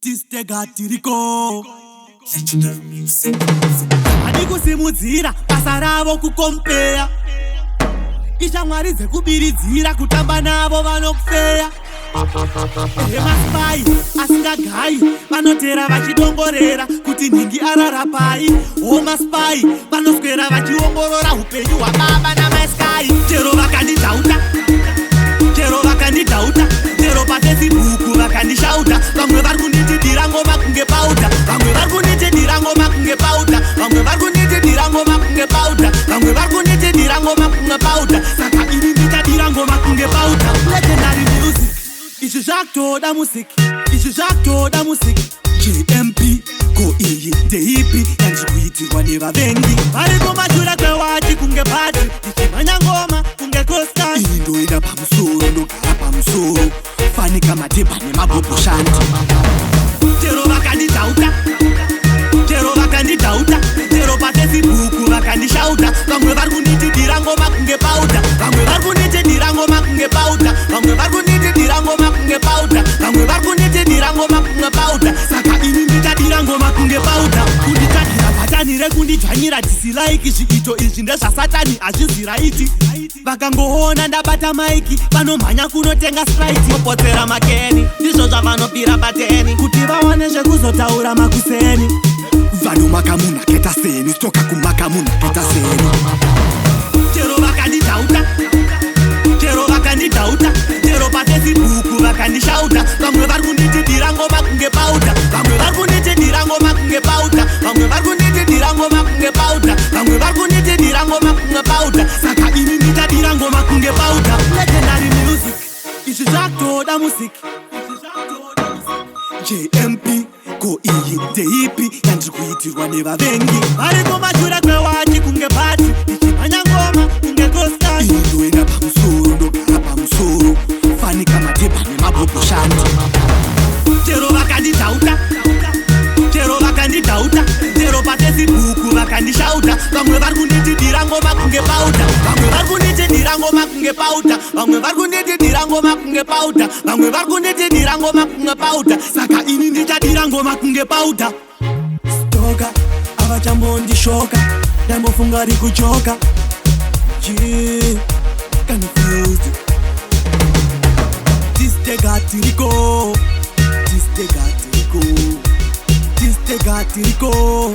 Tistegatiriko Adikusimudzira basa ravo kukompeya Ishamwari dzekubiridzira kutamba navo vanokufeya Emaspai asingagayi vanotera vachidongorera kuti nhingi ararapai Omaspai vanoswera vachiongorora upenyu hwababa namaiskai Chero vakandidhauta Chero paFacebook vakandishauta Vamwe vari kunditidira ngoma kunge pauta Vamwe vari kunditidira ngoma kunge pauta Vamwe vari kunditidira ngoma kunge pauta Vamwe vari kunditidira ngoma kunge pauta Saka ini ndichadira ngoma kunge pauta Legendary music Izvi zvakutoda musiki Izvi zvakutoda musiki JMP ko iyi ndeipi yandikuitirwa nevavengi Variko majura kwewachi kunge bhati Tichimhanya ngoma kunge Costa Ini ndoenda pamusoro ndogara pamusoro Fanika madhebha nemabhobhoshandi Chero vakandidhauta Chero paFacebook vakandishauta Vamwe vari kunditidira ngoma kunge pauta Vamwe vari kunditidira ngoma kunge pauta Vamwe vari kunditidira ngoma kunge pauta Vamwe vari kunditidira ngoma kunge pauta Saka ini ndichadira ngoma kunge pauta Kunditadira bhatani rekundidzvanyira disilaiki Zviito izvi ndezvasatani hazviziraiti Vakangoona ndabata maiki vanomhanya kunotenga sprite Opotsera makeni ndizvo zvavanopira pateni Kuti vawane zvekuzotaura makuseni Vanomaka munhu akaita seni Stoka kumaka munhu akaita seni Chero vakandidhauta Chero paFacebook vakandishauta Vamwe vari kunditidira ngoma kunge pauta Vamwe vari kunditidira ngoma kunge pauta Vamwe vari kunditidira ngoma kunge pauta Vamwe vari kunditidira ngoma kunge pauta Saka ini ndichadira ngoma kunge pauta Legendary music Izvi zvakutoda musiki JMP ko iyi ndeipi yandikuitirwa nevavengi Variko majura kwewachi kunge bhati Tichimhanya ngoma kunge Costa Ini ndoenda pamusoro ndogara pamusoro Fanika madhebha nemabhobhoshandi Chero vakandidhauta Chero paFacebook vakandishauta Vamwe vari kunditidira ngoma kunge pauta Vamwe vari kunditidira ngoma kunge pauta Vamwe vari kunditidira ngoma kunge pauta Vamwe vari kunditidira ngoma kunge pauta Saka ini ndichadira ngoma kunge pauta Stoka avachambondishoka Ndambofunga rikuchoka Confused Tistegatiriko Tistegatiriko